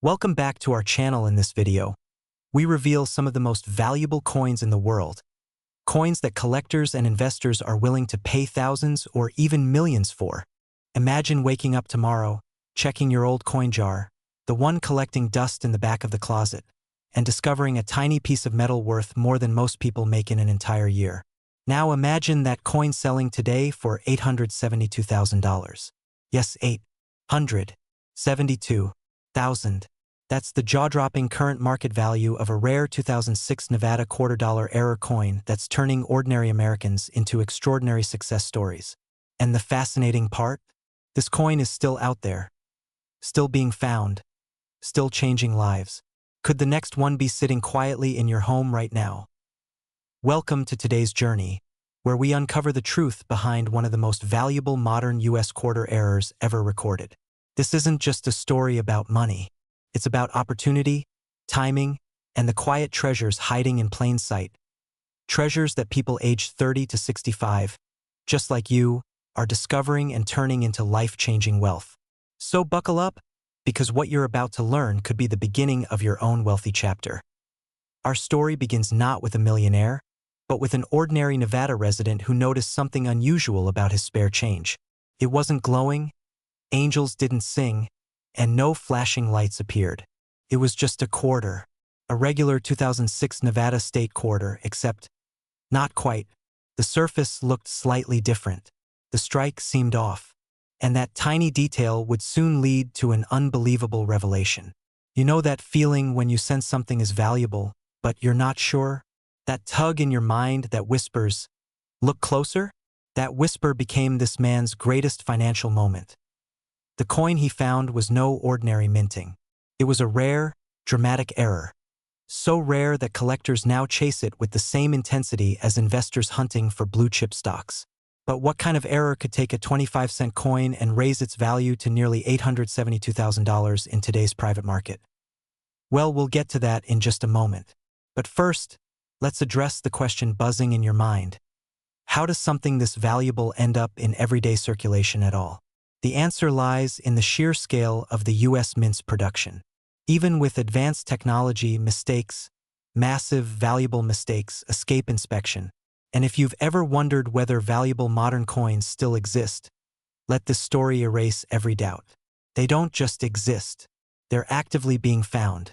Welcome back to our channel. In this video, we reveal some of the most valuable coins in the world. Coins that collectors and investors are willing to pay thousands or even millions for. Imagine waking up tomorrow, checking your old coin jar, the one collecting dust in the back of the closet, and discovering a tiny piece of metal worth more than most people make in an entire year. Now imagine that coin selling today for $872,000. Yes, $872,000. That's the jaw-dropping current market value of a rare 2006 Nevada $quarter error coin that's turning ordinary Americans into extraordinary success stories. And the fascinating part? This coin is still out there, still being found, still changing lives. Could the next one be sitting quietly in your home right now? Welcome to today's journey, where we uncover the truth behind one of the most valuable modern U.S. quarter errors ever recorded. This isn't just a story about money. It's about opportunity, timing, and the quiet treasures hiding in plain sight. Treasures that people aged 30 to 65, just like you, are discovering and turning into life-changing wealth. So buckle up, because what you're about to learn could be the beginning of your own wealthy chapter. Our story begins not with a millionaire, but with an ordinary Nevada resident who noticed something unusual about his spare change. It wasn't glowing, angels didn't sing, and no flashing lights appeared. It was just a quarter, a regular 2006 Nevada state quarter, except not quite. The surface looked slightly different. The strike seemed off, and that tiny detail would soon lead to an unbelievable revelation. You know that feeling when you sense something is valuable, but you're not sure? That tug in your mind that whispers, "Look closer?" That whisper became this man's greatest financial moment. The coin he found was no ordinary minting. It was a rare, dramatic error. So rare that collectors now chase it with the same intensity as investors hunting for blue-chip stocks. But what kind of error could take a 25-cent coin and raise its value to nearly $872,000 in today's private market? Well, we'll get to that in just a moment. But first, let's address the question buzzing in your mind. How does something this valuable end up in everyday circulation at all? The answer lies in the sheer scale of the U.S. Mint's production. Even with advanced technology, massive, valuable mistakes, escape inspection. And if you've ever wondered whether valuable modern coins still exist, let this story erase every doubt. They don't just exist. They're actively being found.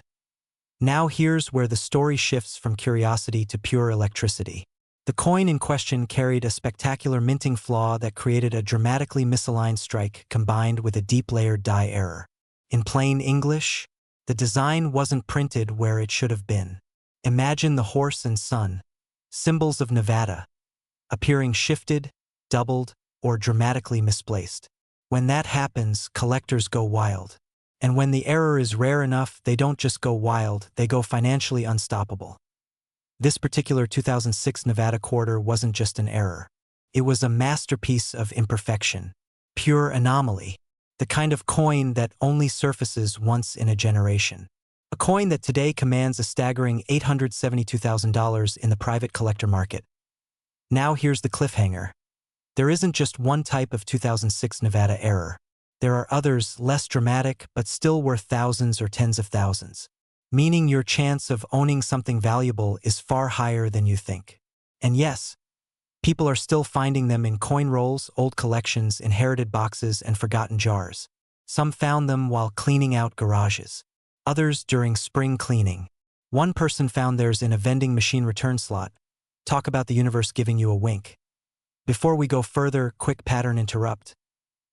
Now here's where the story shifts from curiosity to pure electricity. The coin in question carried a spectacular minting flaw that created a dramatically misaligned strike combined with a deep-layered die error. In plain English, the design wasn't printed where it should have been. Imagine the horse and sun, symbols of Nevada, appearing shifted, doubled, or dramatically misplaced. When that happens, collectors go wild. And when the error is rare enough, they don't just go wild, they go financially unstoppable. This particular 2006 Nevada quarter wasn't just an error. It was a masterpiece of imperfection, pure anomaly, the kind of coin that only surfaces once in a generation. A coin that today commands a staggering $872,000 in the private collector market. Now here's the cliffhanger. There isn't just one type of 2006 Nevada error. There are others less dramatic but still worth thousands or tens of thousands. Meaning your chance of owning something valuable is far higher than you think. And yes, people are still finding them in coin rolls, old collections, inherited boxes, and forgotten jars. Some found them while cleaning out garages. Others during spring cleaning. One person found theirs in a vending machine return slot. Talk about the universe giving you a wink. Before we go further, quick pattern interrupt.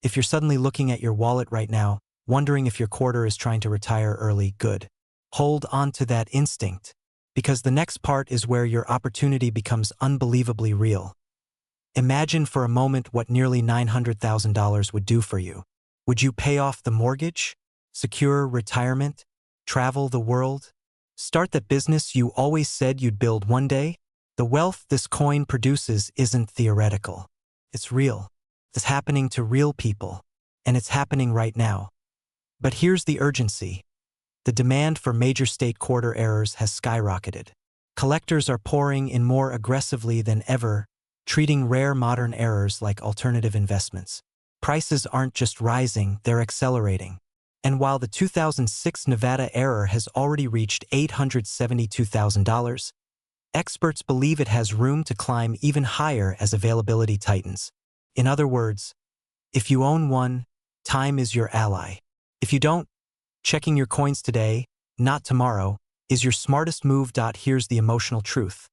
If you're suddenly looking at your wallet right now, wondering if your quarter is trying to retire early, good. Hold on to that instinct, because the next part is where your opportunity becomes unbelievably real. Imagine for a moment what nearly $900,000 would do for you. Would you pay off the mortgage, secure retirement, travel the world, start that business you always said you'd build one day? The wealth this coin produces isn't theoretical. It's real. It's happening to real people, and it's happening right now. But here's the urgency. The demand for major state quarter errors has skyrocketed. Collectors are pouring in more aggressively than ever, treating rare modern errors like alternative investments. Prices aren't just rising, they're accelerating. And while the 2006 Nevada error has already reached $872,000, experts believe it has room to climb even higher as availability tightens. In other words, if you own one, time is your ally. If you don't, checking your coins today, not tomorrow, is your smartest move. Here's the emotional truth.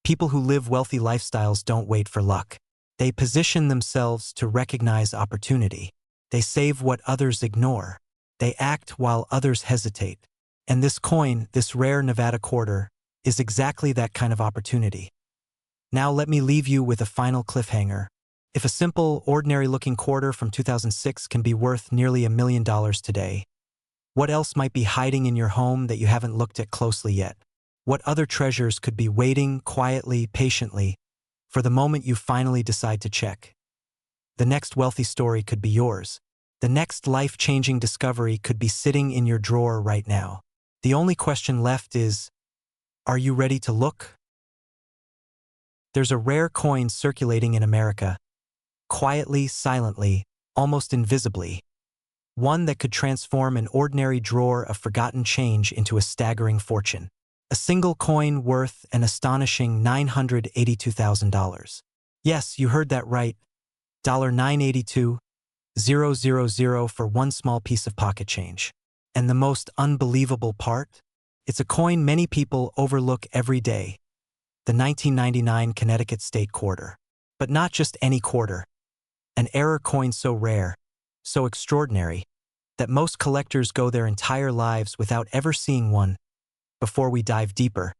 People who live wealthy lifestyles don't wait for luck. They position themselves to recognize opportunity. They save what others ignore. They act while others hesitate. And this coin, this rare Nevada quarter, is exactly that kind of opportunity. Now let me leave you with a final cliffhanger. If a simple, ordinary-looking quarter from 2006 can be worth nearly $1 million today, what else might be hiding in your home that you haven't looked at closely yet? What other treasures could be waiting quietly, patiently, for the moment you finally decide to check? The next wealthy story could be yours. The next life-changing discovery could be sitting in your drawer right now. The only question left is, are you ready to look? There's a rare coin circulating in America, quietly, silently, almost invisibly. One that could transform an ordinary drawer of forgotten change into a staggering fortune. A single coin worth an astonishing $982,000. Yes, you heard that right. $982,000 for one small piece of pocket change. And the most unbelievable part? It's a coin many people overlook every day. The 1999 Connecticut State Quarter. But not just any quarter. An error coin so rare, so extraordinary, that most collectors go their entire lives without ever seeing one. Before we dive deeper,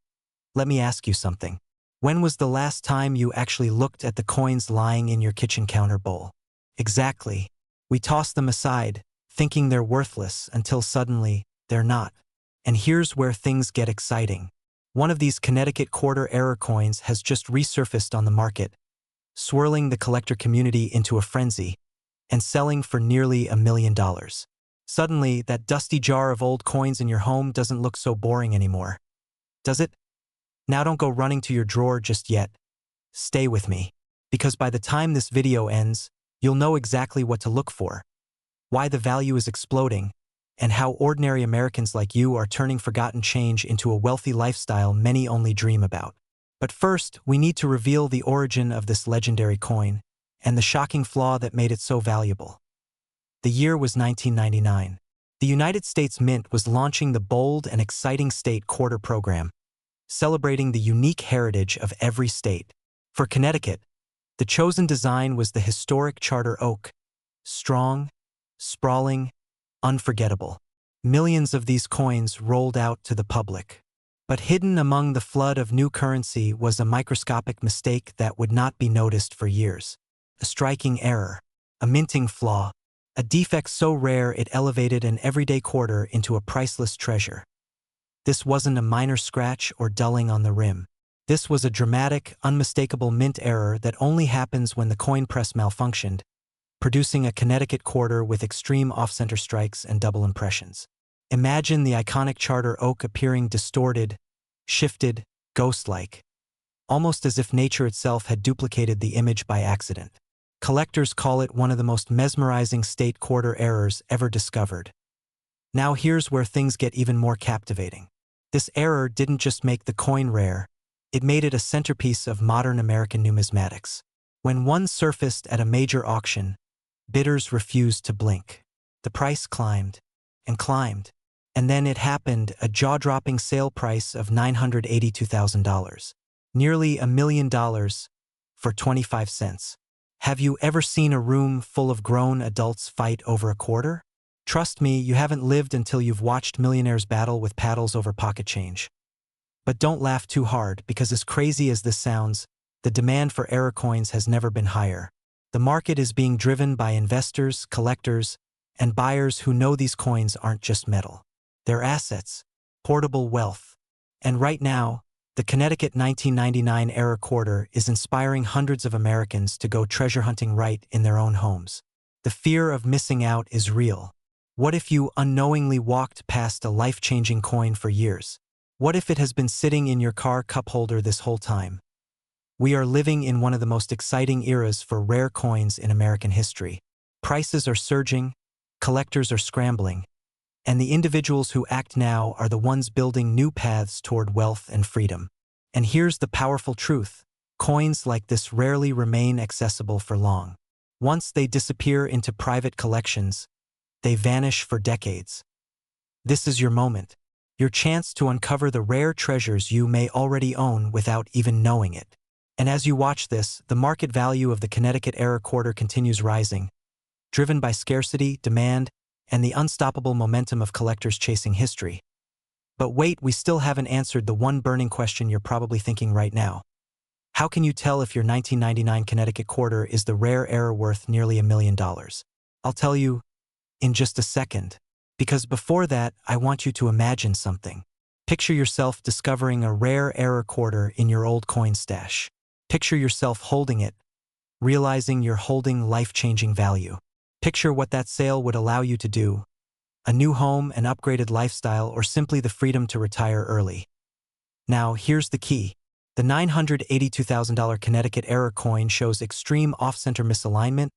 let me ask you something. When was the last time you actually looked at the coins lying in your kitchen counter bowl? Exactly. We toss them aside, thinking they're worthless, until suddenly, they're not. And here's where things get exciting. One of these Connecticut quarter error coins has just resurfaced on the market, swirling the collector community into a frenzy, and selling for nearly $1 million. Suddenly, that dusty jar of old coins in your home doesn't look so boring anymore. Does it? Now don't go running to your drawer just yet. Stay with me, because by the time this video ends, you'll know exactly what to look for, why the value is exploding, and how ordinary Americans like you are turning forgotten change into a wealthy lifestyle many only dream about. But first, we need to reveal the origin of this legendary coin and the shocking flaw that made it so valuable. The year was 1999. The United States Mint was launching the bold and exciting state quarter program, celebrating the unique heritage of every state. For Connecticut, the chosen design was the historic charter oak, strong, sprawling, unforgettable. Millions of these coins rolled out to the public. But hidden among the flood of new currency was a microscopic mistake that would not be noticed for years. A striking error, a minting flaw, a defect so rare it elevated an everyday quarter into a priceless treasure. This wasn't a minor scratch or dulling on the rim. This was a dramatic, unmistakable mint error that only happens when the coin press malfunctioned, producing a Connecticut quarter with extreme off-center strikes and double impressions. Imagine the iconic charter oak appearing distorted, shifted, ghost-like, almost as if nature itself had duplicated the image by accident. Collectors call it one of the most mesmerizing state quarter errors ever discovered. Now here's where things get even more captivating. This error didn't just make the coin rare, it made it a centerpiece of modern American numismatics. When one surfaced at a major auction, bidders refused to blink. The price climbed and climbed, and then it happened, a jaw-dropping sale price of $982,000. Nearly $1 million for 25 cents. Have you ever seen a room full of grown adults fight over a quarter? Trust me, you haven't lived until you've watched millionaires battle with paddles over pocket change. But don't laugh too hard, because as crazy as this sounds, the demand for error coins has never been higher. The market is being driven by investors, collectors, and buyers who know these coins aren't just metal. They're assets, portable wealth. And right now, the Connecticut 1999 error quarter is inspiring hundreds of Americans to go treasure hunting right in their own homes. The fear of missing out is real. What if you unknowingly walked past a life-changing coin for years? What if it has been sitting in your car cup holder this whole time? We are living in one of the most exciting eras for rare coins in American history. Prices are surging, collectors are scrambling, And the individuals who act now are the ones building new paths toward wealth and freedom. And here's the powerful truth. Coins like this rarely remain accessible for long. Once they disappear into private collections, they vanish for decades. This is your moment, your chance to uncover the rare treasures you may already own without even knowing it. And as you watch this, the market value of the Connecticut Era Quarter continues rising, driven by scarcity, demand, and the unstoppable momentum of collectors chasing history. But wait, we still haven't answered the one burning question you're probably thinking right now. How can you tell if your 1999 Connecticut Quarter is the rare era worth nearly $1 million? I'll tell you in just a second. Because before that, I want you to imagine something. Picture yourself discovering a rare era quarter in your old coin stash. Picture yourself holding it, realizing you're holding life-changing value. Picture what that sale would allow you to do. A new home, an upgraded lifestyle, or simply the freedom to retire early. Now, here's the key. The $982,000 Connecticut Era coin shows extreme off-center misalignment,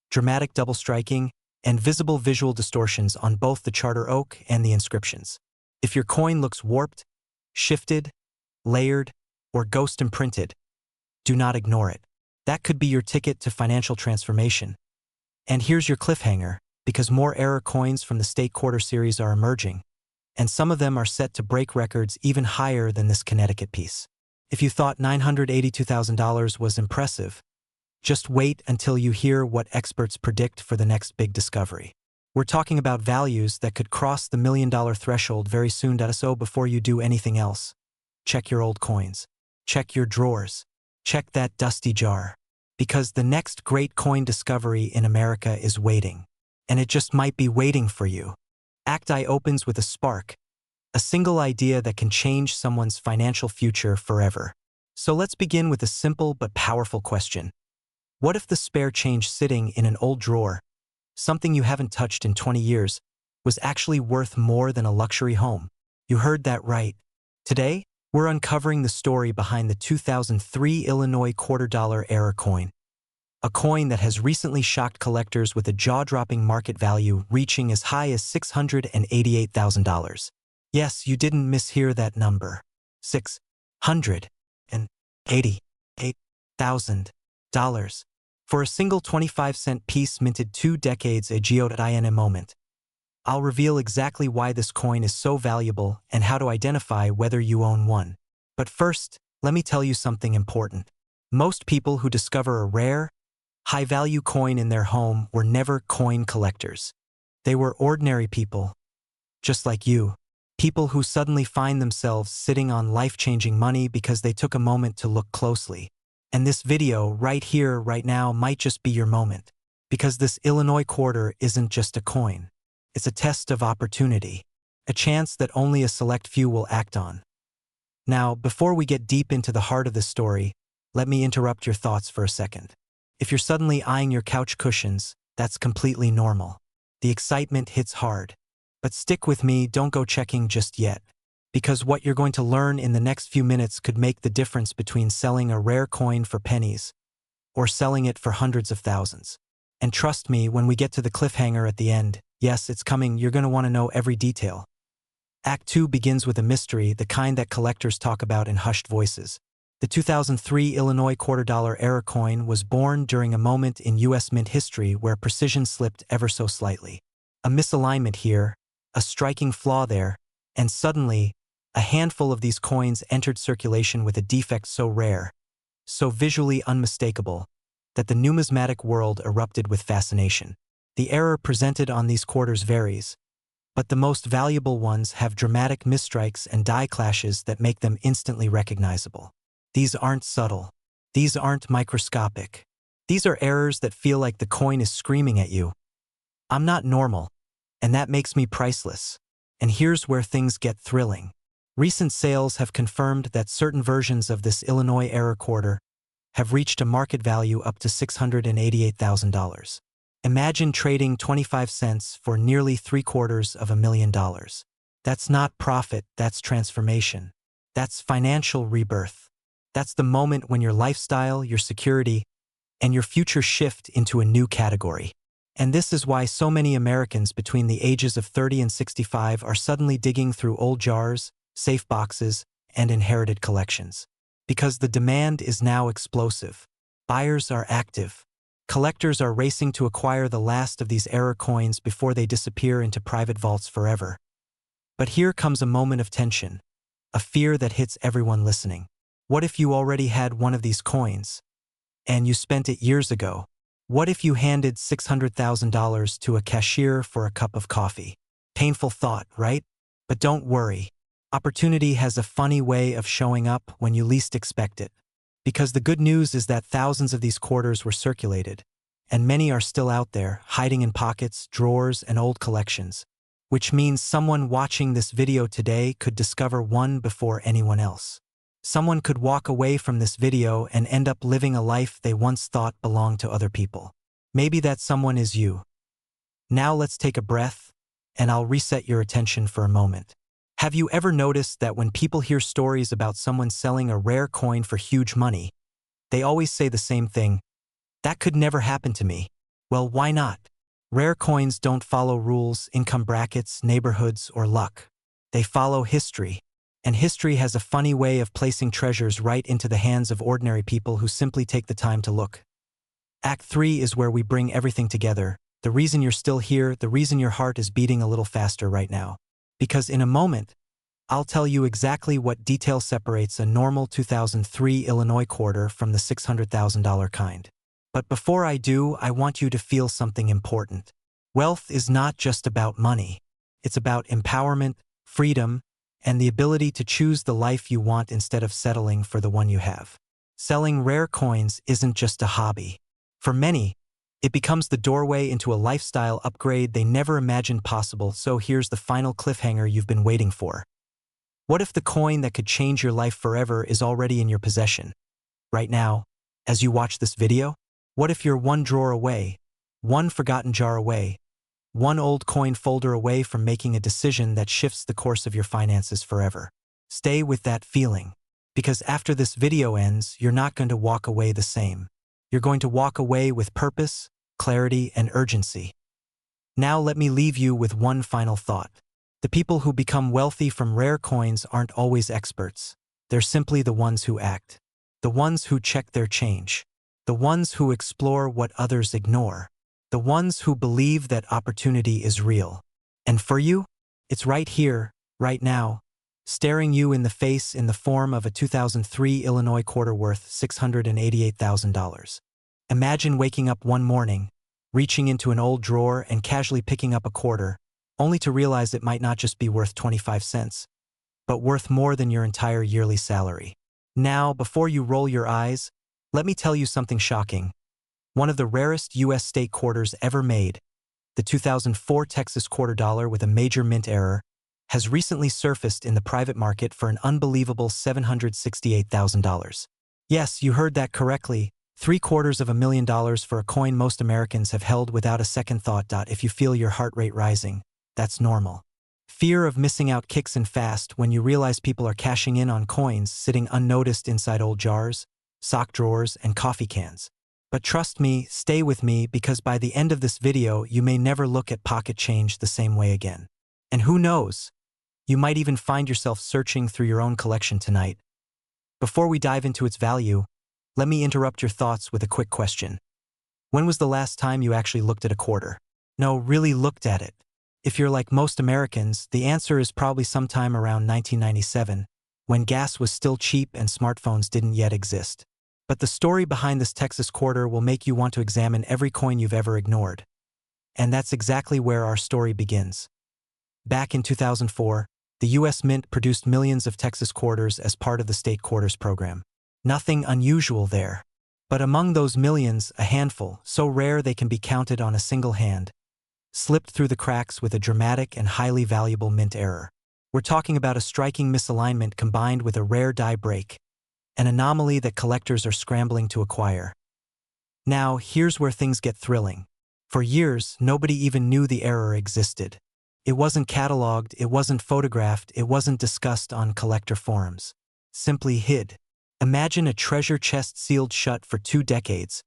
dramatic double striking, and visible visual distortions on both the charter oak and the inscriptions. If your coin looks warped, shifted, layered, or ghost imprinted, do not ignore it. That could be your ticket to financial transformation. And here's your cliffhanger, because more era coins from the State Quarter series are emerging, and some of them are set to break records even higher than this Connecticut piece. If you thought $982,000 was impressive, just wait until you hear what experts predict for the next big discovery. We're talking about values that could cross the $1 million threshold very soon. So before you do anything else, check your old coins. Check your drawers. Check that dusty jar. Because the next great coin discovery in America is waiting. And it just might be waiting for you. Act I opens with a spark. A single idea that can change someone's financial future forever. So let's begin with a simple but powerful question. What if the spare change sitting in an old drawer, something you haven't touched in 20 years, was actually worth more than a luxury home? You heard that right. Today, we're uncovering the story behind the 2003 Illinois $quarter era coin. A coin that has recently shocked collectors with a jaw-dropping market value reaching as high as $688,000. Yes, you didn't mishear that number. $688,000. For a single 25-cent piece minted 2 decades ago. In a moment, I'll reveal exactly why this coin is so valuable and how to identify whether you own one. But first, let me tell you something important. Most people who discover a rare, high-value coin in their home were never coin collectors. They were ordinary people, just like you. People who suddenly find themselves sitting on life-changing money because they took a moment to look closely. And this video, right here, right now, might just be your moment. Because this Illinois quarter isn't just a coin. It's a test of opportunity. A chance that only a select few will act on. Now, before we get deep into the heart of this story, let me interrupt your thoughts for a second. If you're suddenly eyeing your couch cushions, that's completely normal. The excitement hits hard. But stick with me, don't go checking just yet. Because what you're going to learn in the next few minutes could make the difference between selling a rare coin for pennies or selling it for hundreds of thousands. And trust me, when we get to the cliffhanger at the end, yes, it's coming, you're going to want to know every detail. Act 2 begins with a mystery, the kind that collectors talk about in hushed voices. The 2003 Illinois $quarter era coin was born during a moment in U.S. mint history where precision slipped ever so slightly. A misalignment here, a striking flaw there, and suddenly, a handful of these coins entered circulation with a defect so rare, so visually unmistakable, that the numismatic world erupted with fascination. The error presented on these quarters varies, but the most valuable ones have dramatic misstrikes and die clashes that make them instantly recognizable. These aren't subtle. These aren't microscopic. These are errors that feel like the coin is screaming at you. I'm not normal, and that makes me priceless. And here's where things get thrilling. Recent sales have confirmed that certain versions of this Illinois era quarter have reached a market value up to $688,000. Imagine trading 25 cents for nearly $750,000. That's not profit, that's transformation. That's financial rebirth. That's the moment when your lifestyle, your security, and your future shift into a new category. And this is why so many Americans between the ages of 30 and 65 are suddenly digging through old jars, safe boxes, and inherited collections. Because the demand is now explosive. Buyers are active. Collectors are racing to acquire the last of these error coins before they disappear into private vaults forever. But here comes a moment of tension, a fear that hits everyone listening. What if you already had one of these coins, and you spent it years ago? What if you handed $600,000 to a cashier for a cup of coffee? Painful thought, right? But don't worry. Opportunity has a funny way of showing up when you least expect it. Because the good news is that thousands of these quarters were circulated, and many are still out there, hiding in pockets, drawers, and old collections. Which means someone watching this video today could discover one before anyone else. Someone could walk away from this video and end up living a life they once thought belonged to other people. Maybe that someone is you. Now let's take a breath, and I'll reset your attention for a moment. Have you ever noticed that when people hear stories about someone selling a rare coin for huge money, they always say the same thing? That could never happen to me. Well, why not? Rare coins don't follow rules, income brackets, neighborhoods, or luck. They follow history. And history has a funny way of placing treasures right into the hands of ordinary people who simply take the time to look. Act 3 is where we bring everything together. The reason you're still here, the reason your heart is beating a little faster right now. Because in a moment, I'll tell you exactly what detail separates a normal 2003 Illinois quarter from the $600,000 kind. But before I do, I want you to feel something important. Wealth is not just about money. It's about empowerment, freedom, and the ability to choose the life you want instead of settling for the one you have. Selling rare coins isn't just a hobby. For many, it becomes the doorway into a lifestyle upgrade they never imagined possible, so here's the final cliffhanger you've been waiting for. What if the coin that could change your life forever is already in your possession? Right now, as you watch this video? What if you're one drawer away, one forgotten jar away, one old coin folder away from making a decision that shifts the course of your finances forever? Stay with that feeling, because after this video ends, you're not going to walk away the same. You're going to walk away with purpose, clarity, and urgency. Now let me leave you with one final thought. The people who become wealthy from rare coins aren't always experts. They're simply the ones who act. The ones who check their change. The ones who explore what others ignore. The ones who believe that opportunity is real. And for you, it's right here, right now, staring you in the face in the form of a 2003 Illinois quarter worth $688,000. Imagine waking up one morning, reaching into an old drawer and casually picking up a quarter, only to realize it might not just be worth 25 cents, but worth more than your entire yearly salary. Now, before you roll your eyes, let me tell you something shocking. One of the rarest U.S. state quarters ever made, the 2004 Texas quarter dollar with a major mint error, has recently surfaced in the private market for an unbelievable $768,000. Yes, you heard that correctly. $750,000 for a coin most Americans have held without a second thought. If you feel your heart rate rising, that's normal. Fear of missing out kicks in fast when you realize people are cashing in on coins sitting unnoticed inside old jars, sock drawers, and coffee cans. But trust me, stay with me, because by the end of this video, you may never look at pocket change the same way again. And who knows? You might even find yourself searching through your own collection tonight. Before we dive into its value, let me interrupt your thoughts with a quick question. When was the last time you actually looked at a quarter? No, really looked at it. If you're like most Americans, the answer is probably sometime around 1997, when gas was still cheap and smartphones didn't yet exist. But the story behind this Texas quarter will make you want to examine every coin you've ever ignored. And that's exactly where our story begins. Back in 2004, the U.S. Mint produced millions of Texas quarters as part of the state quarters program. Nothing unusual there. But among those millions, a handful, so rare they can be counted on a single hand, slipped through the cracks with a dramatic and highly valuable mint error. We're talking about a striking misalignment combined with a rare die break, an anomaly that collectors are scrambling to acquire. Now, here's where things get thrilling. For years, nobody even knew the error existed. It wasn't cataloged, it wasn't photographed, it wasn't discussed on collector forums. Simply hid. Imagine a treasure chest sealed shut for 2 decades,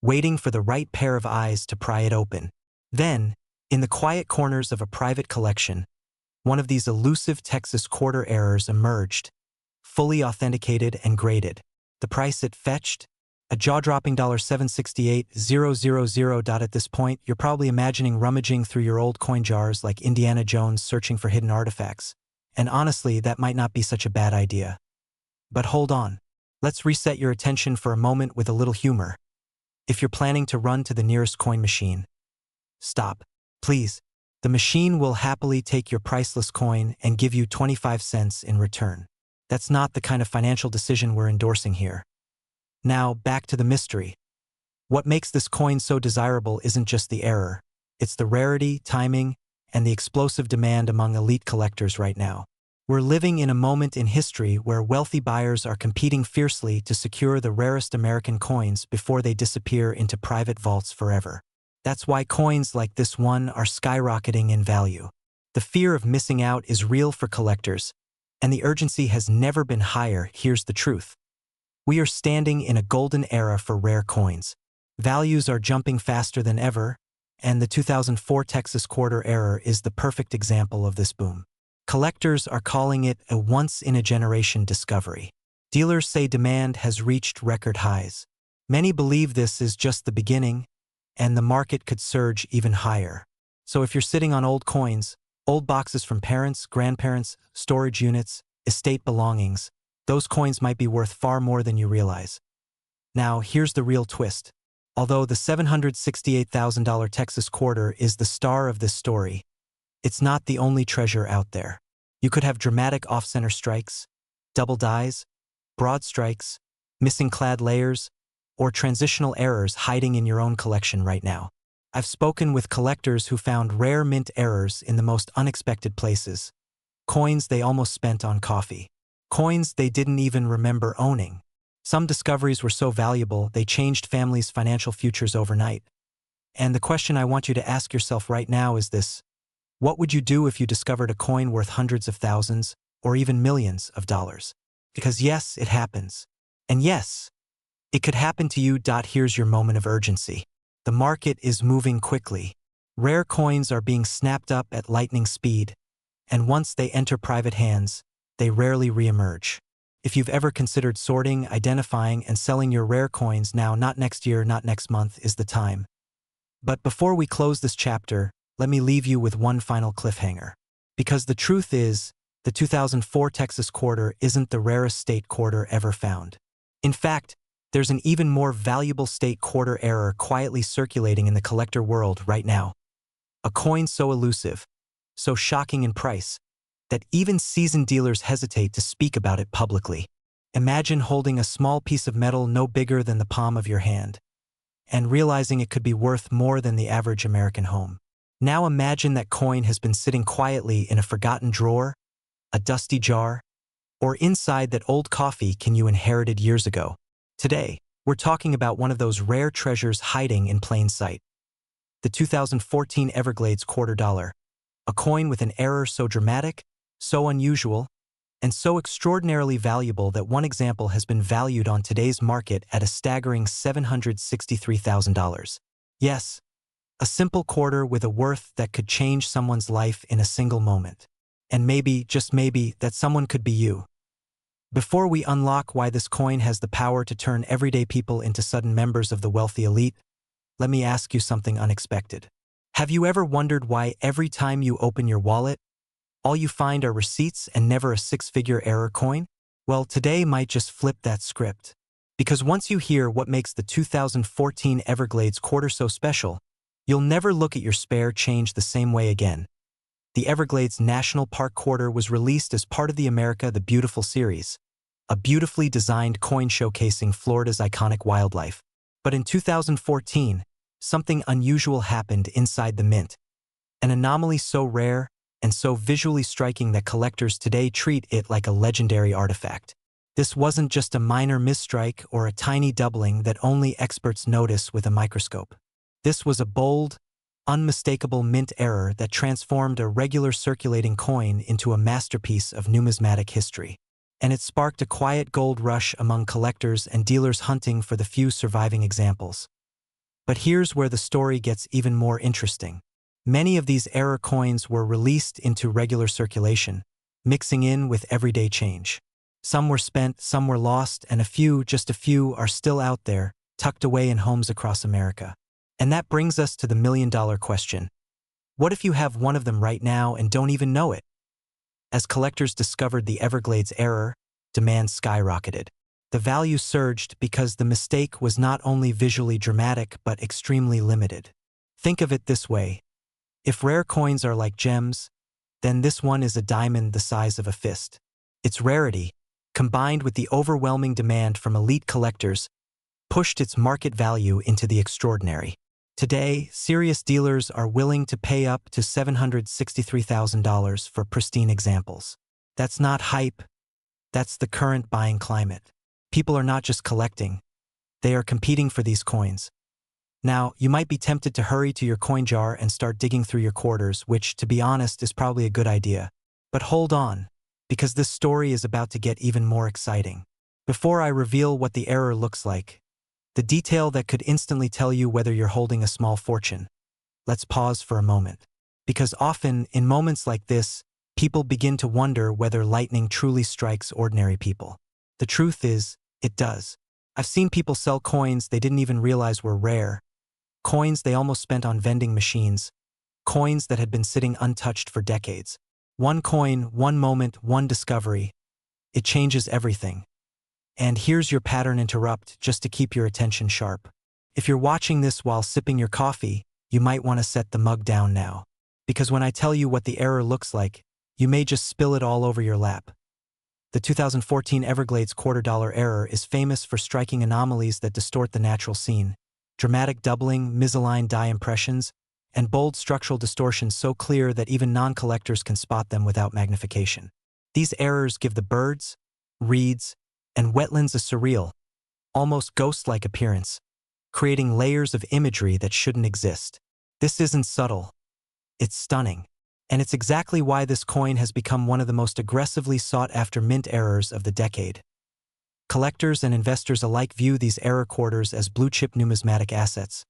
waiting for the right pair of eyes to pry it open. Then, in the quiet corners of a private collection, one of these elusive Texas quarter errors emerged, fully authenticated and graded. The price it fetched? A jaw-dropping $768,000. At this point, you're probably imagining rummaging through your old coin jars like Indiana Jones searching for hidden artifacts. And honestly, that might not be such a bad idea. But hold on. Let's reset your attention for a moment with a little humor. If you're planning to run to the nearest coin machine, stop, please. The machine will happily take your priceless coin and give you 25 cents in return. That's not the kind of financial decision we're endorsing here. Now, back to the mystery. What makes this coin so desirable isn't just the error. It's the rarity, timing, and the explosive demand among elite collectors right now. We're living in a moment in history where wealthy buyers are competing fiercely to secure the rarest American coins before they disappear into private vaults forever. That's why coins like this one are skyrocketing in value. The fear of missing out is real for collectors, and the urgency has never been higher. Here's the truth. We are standing in a golden era for rare coins. Values are jumping faster than ever, and the 2004 Texas quarter error is the perfect example of this boom. Collectors are calling it a once-in-a-generation discovery. Dealers say demand has reached record highs. Many believe this is just the beginning, and the market could surge even higher. So if you're sitting on old coins, old boxes from parents, grandparents, storage units, estate belongings, those coins might be worth far more than you realize. Now, here's the real twist. Although the $768,000 Texas quarter is the star of this story, it's not the only treasure out there. You could have dramatic off-center strikes, double dies, broad strikes, missing clad layers, or transitional errors hiding in your own collection right now. I've spoken with collectors who found rare mint errors in the most unexpected places. Coins they almost spent on coffee. Coins they didn't even remember owning. Some discoveries were so valuable they changed families' financial futures overnight. And the question I want you to ask yourself right now is this: what would you do if you discovered a coin worth hundreds of thousands or even millions of dollars? Because yes, it happens. And yes, it could happen to you. Here's your moment of urgency. The market is moving quickly. Rare coins are being snapped up at lightning speed, and once they enter private hands, they rarely reemerge. If you've ever considered sorting, identifying, and selling your rare coins now, not next year, not next month, is the time. But before we close this chapter, let me leave you with one final cliffhanger. Because the truth is, the 2004 Texas quarter isn't the rarest state quarter ever found. In fact, there's an even more valuable state quarter error quietly circulating in the collector world right now. A coin so elusive, so shocking in price, that even seasoned dealers hesitate to speak about it publicly. Imagine holding a small piece of metal no bigger than the palm of your hand, and realizing it could be worth more than the average American home. Now imagine that coin has been sitting quietly in a forgotten drawer, a dusty jar, or inside that old coffee can you inherited years ago. Today, we're talking about one of those rare treasures hiding in plain sight. The 2014 Everglades quarter dollar, a coin with an error so dramatic, so unusual, and so extraordinarily valuable that one example has been valued on today's market at a staggering $763,000. Yes, a simple quarter with a worth that could change someone's life in a single moment. And maybe, just maybe, that someone could be you. Before we unlock why this coin has the power to turn everyday people into sudden members of the wealthy elite, let me ask you something unexpected. Have you ever wondered why every time you open your wallet, all you find are receipts and never a six-figure error coin? Well, today might just flip that script. Because once you hear what makes the 2014 Everglades quarter so special, you'll never look at your spare change the same way again. The Everglades National Park quarter was released as part of the America the Beautiful series, a beautifully designed coin showcasing Florida's iconic wildlife. But in 2014, something unusual happened inside the mint. An anomaly so rare and so visually striking that collectors today treat it like a legendary artifact. This wasn't just a minor misstrike or a tiny doubling that only experts notice with a microscope. This was a bold, unmistakable mint error that transformed a regular circulating coin into a masterpiece of numismatic history. And it sparked a quiet gold rush among collectors and dealers hunting for the few surviving examples. But here's where the story gets even more interesting. Many of these error coins were released into regular circulation, mixing in with everyday change. Some were spent, some were lost, and just a few, are still out there, tucked away in homes across America. And that brings us to the million-dollar question. What if you have one of them right now and don't even know it? As collectors discovered the Everglades error, demand skyrocketed. The value surged because the mistake was not only visually dramatic but extremely limited. Think of it this way. If rare coins are like gems, then this one is a diamond the size of a fist. Its rarity, combined with the overwhelming demand from elite collectors, pushed its market value into the extraordinary. Today, serious dealers are willing to pay up to $763,000 for pristine examples. That's not hype, that's the current buying climate. People are not just collecting, they are competing for these coins. Now, you might be tempted to hurry to your coin jar and start digging through your quarters, which, to be honest, is probably a good idea. But hold on, because this story is about to get even more exciting. Before I reveal what the error looks like, the detail that could instantly tell you whether you're holding a small fortune, let's pause for a moment. Because often, in moments like this, people begin to wonder whether lightning truly strikes ordinary people. The truth is, it does. I've seen people sell coins they didn't even realize were rare, coins they almost spent on vending machines, coins that had been sitting untouched for decades. One coin, one moment, one discovery. It changes everything. And here's your pattern interrupt just to keep your attention sharp. If you're watching this while sipping your coffee, you might want to set the mug down now. Because when I tell you what the error looks like, you may just spill it all over your lap. The 2014 Everglades $quarter error is famous for striking anomalies that distort the natural scene. Dramatic doubling, misaligned die impressions, and bold structural distortions so clear that even non-collectors can spot them without magnification. These errors give the birds, reeds, and wetlands a surreal, almost ghost-like appearance, creating layers of imagery that shouldn't exist. This isn't subtle. It's stunning. And it's exactly why this coin has become one of the most aggressively sought-after mint errors of the decade. Collectors and investors alike view these error quarters as blue-chip numismatic assets,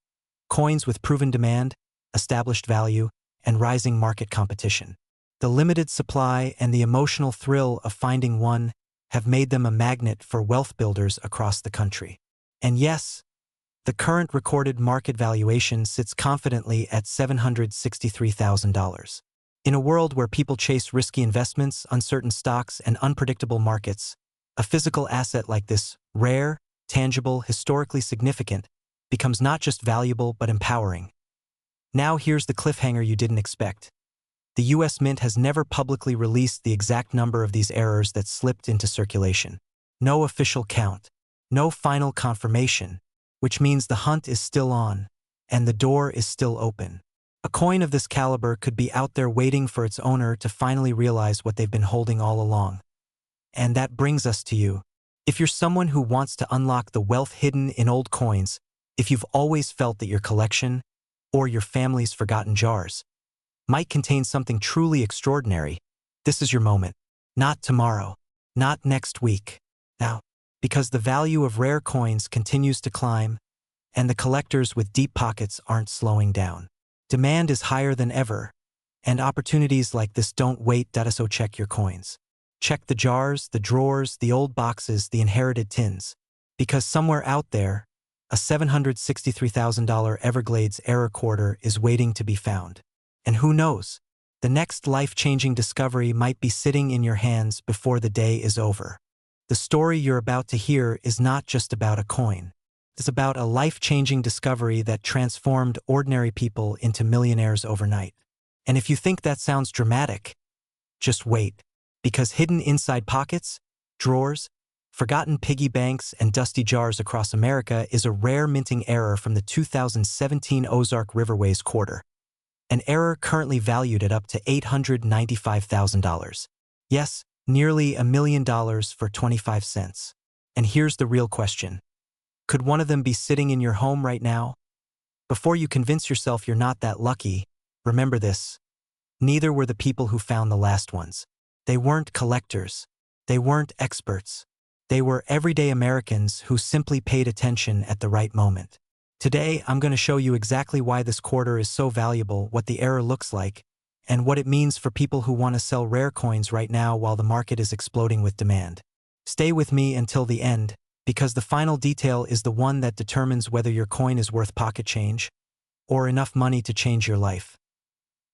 coins with proven demand, established value, and rising market competition. The limited supply and the emotional thrill of finding one have made them a magnet for wealth builders across the country. And yes, the current recorded market valuation sits confidently at $763,000. In a world where people chase risky investments, uncertain stocks, and unpredictable markets, a physical asset like this, rare, tangible, historically significant, becomes not just valuable but empowering. Now here's the cliffhanger you didn't expect. The U.S. Mint has never publicly released the exact number of these errors that slipped into circulation. No official count, no final confirmation, which means the hunt is still on, and the door is still open. A coin of this caliber could be out there waiting for its owner to finally realize what they've been holding all along. And that brings us to you. If you're someone who wants to unlock the wealth hidden in old coins, if you've always felt that your collection, or your family's forgotten jars, might contain something truly extraordinary, this is your moment. Not tomorrow, not next week, now. Because the value of rare coins continues to climb, and the collectors with deep pockets aren't slowing down. Demand is higher than ever, and opportunities like this don't wait. So check your coins. Check the jars, the drawers, the old boxes, the inherited tins. Because somewhere out there, a $763,000 Everglades error quarter is waiting to be found. And who knows, the next life-changing discovery might be sitting in your hands before the day is over. The story you're about to hear is not just about a coin. It's about a life-changing discovery that transformed ordinary people into millionaires overnight. And if you think that sounds dramatic, just wait. Because hidden inside pockets, drawers, forgotten piggy banks, and dusty jars across America is a rare minting error from the 2017 Ozark Riverways quarter. An error currently valued at up to $895,000. Yes, nearly $1 million for 25 cents. And here's the real question. Could one of them be sitting in your home right now? Before you convince yourself you're not that lucky, remember this. Neither were the people who found the last ones. They weren't collectors. They weren't experts. They were everyday Americans who simply paid attention at the right moment. Today, I'm going to show you exactly why this quarter is so valuable, what the error looks like, and what it means for people who want to sell rare coins right now while the market is exploding with demand. Stay with me until the end, because the final detail is the one that determines whether your coin is worth pocket change or enough money to change your life.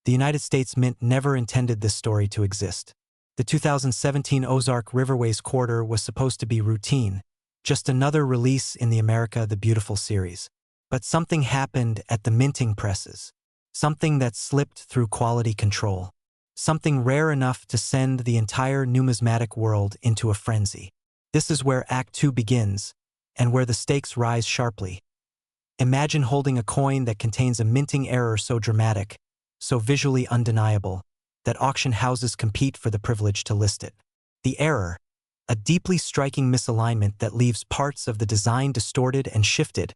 The United States Mint never intended this story to exist. The 2017 Ozark Riverways quarter was supposed to be routine, just another release in the America the Beautiful series. But something happened at the minting presses. Something that slipped through quality control. Something rare enough to send the entire numismatic world into a frenzy. This is where Act 2 begins, and where the stakes rise sharply. Imagine holding a coin that contains a minting error so dramatic, so visually undeniable, that auction houses compete for the privilege to list it. The error, a deeply striking misalignment that leaves parts of the design distorted and shifted,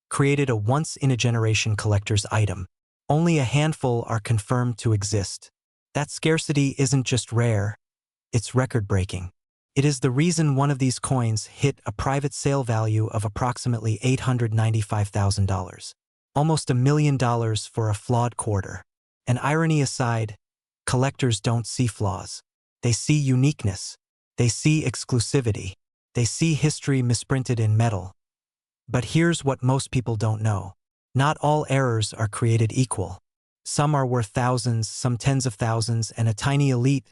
created a once-in-a-generation collector's item. Only a handful are confirmed to exist. That scarcity isn't just rare, it's record-breaking. It is the reason one of these coins hit a private sale value of approximately $895,000. Almost $1 million for a flawed quarter. And irony aside, collectors don't see flaws. They see uniqueness. They see exclusivity. They see history misprinted in metal. But here's what most people don't know. Not all errors are created equal. Some are worth thousands, some tens of thousands, and a tiny elite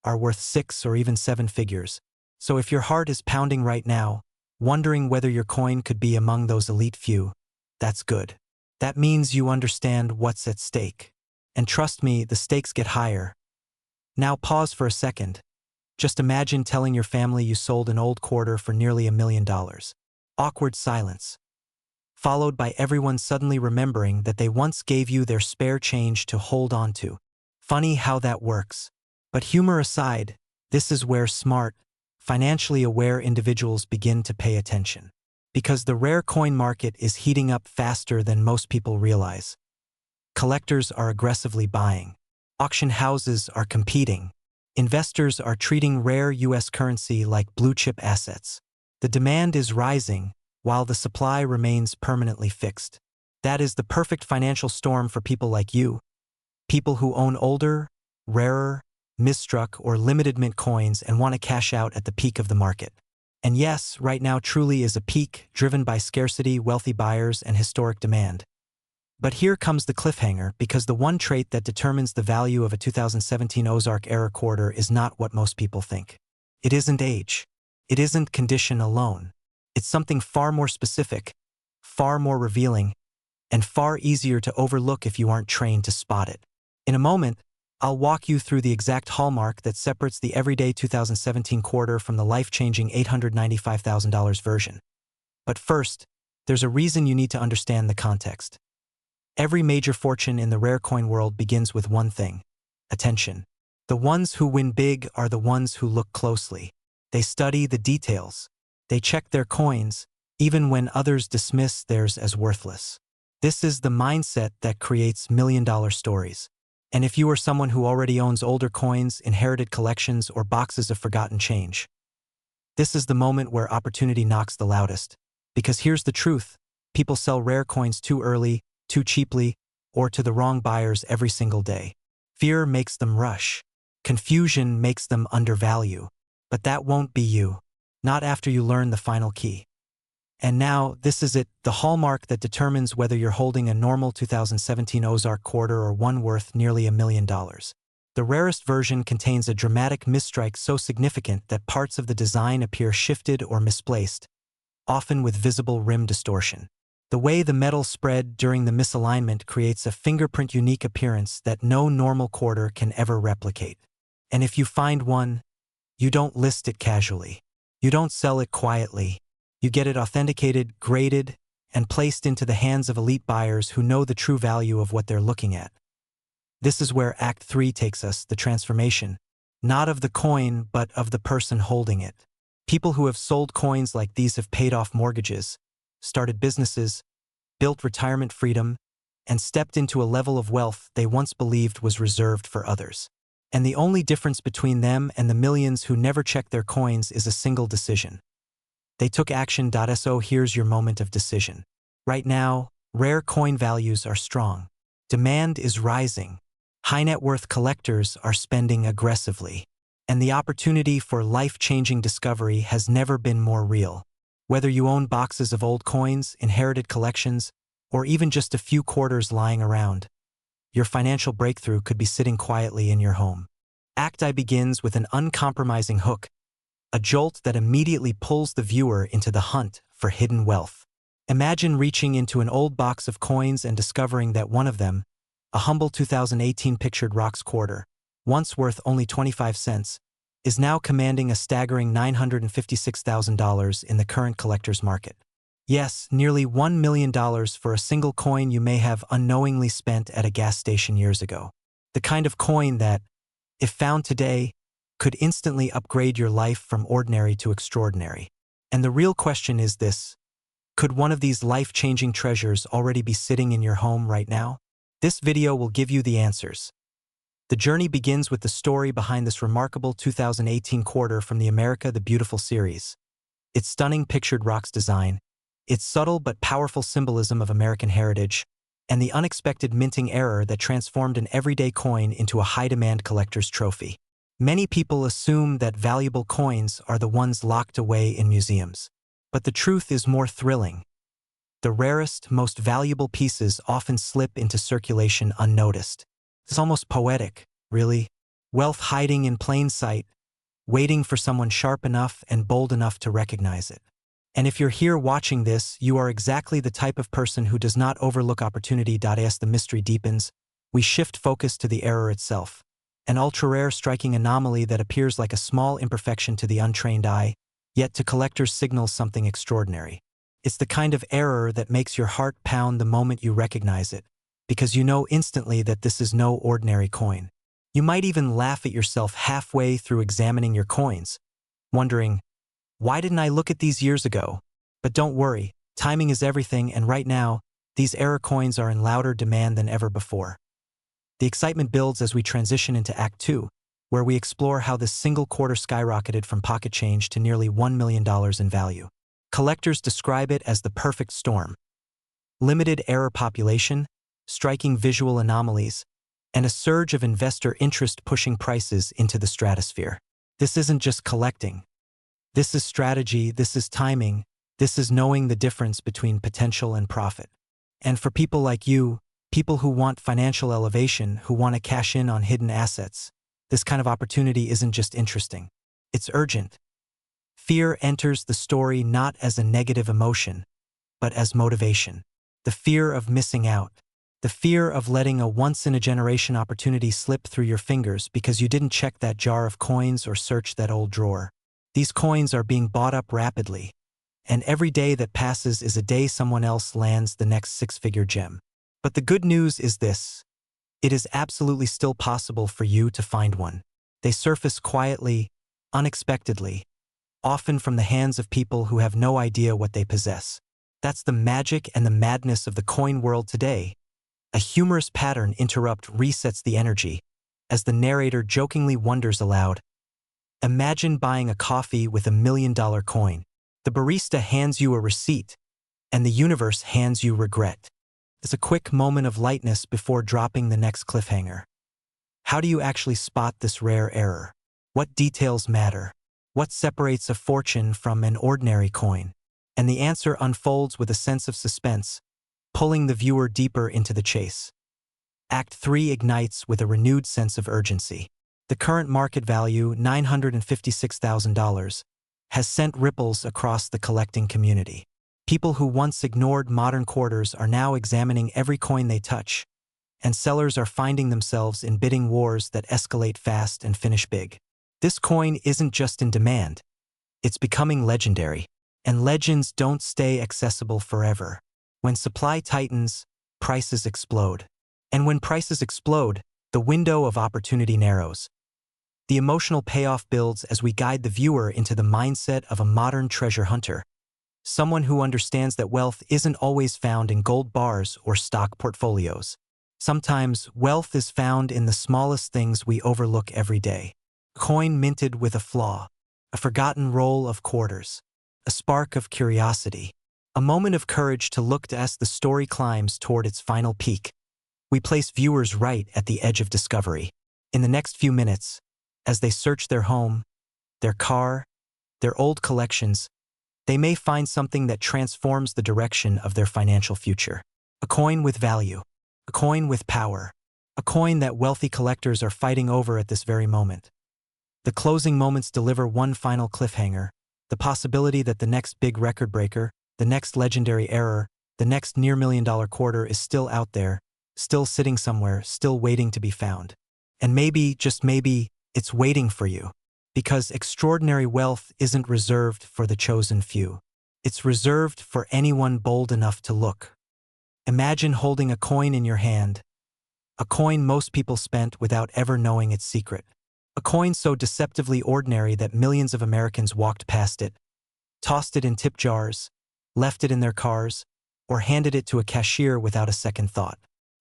are worth 6 or even 7 figures. So if your heart is pounding right now, wondering whether your coin could be among those elite few, that's good. That means you understand what's at stake. And trust me, the stakes get higher. Now pause for a second. Just imagine telling your family you sold an old quarter for nearly $1 million. Awkward silence, followed by everyone suddenly remembering that they once gave you their spare change to hold on to. Funny how that works. But humor aside, this is where smart, financially aware individuals begin to pay attention. Because the rare coin market is heating up faster than most people realize. Collectors are aggressively buying. Auction houses are competing. Investors are treating rare U.S. currency like blue-chip assets. The demand is rising, while the supply remains permanently fixed. That is the perfect financial storm for people like you. People who own older, rarer, misstruck or limited mint coins and want to cash out at the peak of the market. And yes, right now truly is a peak driven by scarcity, wealthy buyers, and historic demand. But here comes the cliffhanger, because the one trait that determines the value of a 2017 Ozark era quarter is not what most people think. It isn't age. It isn't condition alone. It's something far more specific, far more revealing, and far easier to overlook if you aren't trained to spot it. In a moment, I'll walk you through the exact hallmark that separates the everyday 2017 quarter from the life-changing $895,000 version. But first, there's a reason you need to understand the context. Every major fortune in the rare coin world begins with one thing: attention. The ones who win big are the ones who look closely. They study the details. They check their coins, even when others dismiss theirs as worthless. This is the mindset that creates million-dollar stories. And if you are someone who already owns older coins, inherited collections, or boxes of forgotten change, this is the moment where opportunity knocks the loudest. Because here's the truth: people sell rare coins too early, too cheaply, or to the wrong buyers every single day. Fear makes them rush. Confusion makes them undervalue. But that won't be you. Not after you learn the final key. And now, this is it, the hallmark that determines whether you're holding a normal 2017 Ozark quarter or one worth nearly $1 million. The rarest version contains a dramatic misstrike so significant that parts of the design appear shifted or misplaced, often with visible rim distortion. The way the metal spread during the misalignment creates a fingerprint-unique appearance that no normal quarter can ever replicate. And if you find one, you don't list it casually. You don't sell it quietly. You get it authenticated, graded, and placed into the hands of elite buyers who know the true value of what they're looking at. This is where Act 3 takes us, the transformation, not of the coin, but of the person holding it. People who have sold coins like these have paid off mortgages, started businesses, built retirement freedom, and stepped into a level of wealth they once believed was reserved for others. And the only difference between them and the millions who never check their coins is a single decision. They took action. So here's your moment of decision. Right now, Rare coin values are strong. Demand is rising. High net worth collectors are spending aggressively. And the opportunity for life-changing discovery has never been more real. Whether you own boxes of old coins, inherited collections, or even just a few quarters lying around, your financial breakthrough could be sitting quietly in your home. Act I begins with an uncompromising hook, a jolt that immediately pulls the viewer into the hunt for hidden wealth. Imagine reaching into an old box of coins and discovering that one of them, a humble 2018 pictured rocks quarter, once worth only 25 cents, is now commanding a staggering $956,000 in the current collector's market. Yes, nearly $1 million for a single coin you may have unknowingly spent at a gas station years ago. The kind of coin that, if found today, could instantly upgrade your life from ordinary to extraordinary. And the real question is this: could one of these life-changing treasures already be sitting in your home right now? This video will give you the answers. The journey begins with the story behind this remarkable 2018 quarter from the America the Beautiful series. Its stunning pictured rocks design, its subtle but powerful symbolism of American heritage, and the unexpected minting error that transformed an everyday coin into a high-demand collector's trophy. Many people assume that valuable coins are the ones locked away in museums. But the truth is more thrilling. The rarest, most valuable pieces often slip into circulation unnoticed. It's almost poetic, really. Wealth hiding in plain sight, waiting for someone sharp enough and bold enough to recognize it. And if you're here watching this, you are exactly the type of person who does not overlook opportunity. As the mystery deepens, we shift focus to the error itself, an ultra-rare striking anomaly that appears like a small imperfection to the untrained eye, yet to collectors signals something extraordinary. It's the kind of error that makes your heart pound the moment you recognize it, because you know instantly that this is no ordinary coin. You might even laugh at yourself halfway through examining your coins, wondering, why didn't I look at these years ago? But don't worry, timing is everything, and right now, these error coins are in louder demand than ever before. The excitement builds as we transition into Act 2, where we explore how this single quarter skyrocketed from pocket change to nearly $1 million in value. Collectors describe it as the perfect storm. Limited error population, striking visual anomalies, and a surge of investor interest pushing prices into the stratosphere. This isn't just collecting. This is strategy, this is timing, this is knowing the difference between potential and profit. And for people like you, people who want financial elevation, who want to cash in on hidden assets, this kind of opportunity isn't just interesting. It's urgent. Fear enters the story not as a negative emotion, but as motivation. The fear of missing out. The fear of letting a once-in-a-generation opportunity slip through your fingers because you didn't check that jar of coins or search that old drawer. These coins are being bought up rapidly, and every day that passes is a day someone else lands the next six-figure gem. But the good news is this: it is absolutely still possible for you to find one. They surface quietly, unexpectedly, often from the hands of people who have no idea what they possess. That's the magic and the madness of the coin world today. A humorous pattern interrupt resets the energy, as the narrator jokingly wonders aloud, imagine buying a coffee with $1 million coin. The barista hands you a receipt, and the universe hands you regret. It's a quick moment of lightness before dropping the next cliffhanger. How do you actually spot this rare error? What details matter? What separates a fortune from an ordinary coin? And the answer unfolds with a sense of suspense, pulling the viewer deeper into the chase. Act 3 ignites with a renewed sense of urgency. The current market value, $956,000, has sent ripples across the collecting community. People who once ignored modern quarters are now examining every coin they touch, and sellers are finding themselves in bidding wars that escalate fast and finish big. This coin isn't just in demand, it's becoming legendary. And legends don't stay accessible forever. When supply tightens, prices explode. And when prices explode, the window of opportunity narrows. The emotional payoff builds as we guide the viewer into the mindset of a modern treasure hunter, someone who understands that wealth isn't always found in gold bars or stock portfolios. Sometimes, wealth is found in the smallest things we overlook every day. Coin minted with a flaw, a forgotten roll of quarters, a spark of curiosity, A moment of courage to look as the story climbs toward its final peak. We place viewers right at the edge of discovery. In the next few minutes, as they search their home, their car, their old collections, they may find something that transforms the direction of their financial future. A coin with value, a coin with power, a coin that wealthy collectors are fighting over at this very moment. The closing moments deliver one final cliffhanger, the possibility that the next big record breaker, the next legendary error, the next near-million-dollar quarter is still out there, still sitting somewhere, still waiting to be found. And maybe, just maybe, it's waiting for you. Because extraordinary wealth isn't reserved for the chosen few. It's reserved for anyone bold enough to look. Imagine holding a coin in your hand, a coin most people spent without ever knowing its secret. A coin so deceptively ordinary that millions of Americans walked past it, tossed it in tip jars, left it in their cars, or handed it to a cashier without a second thought.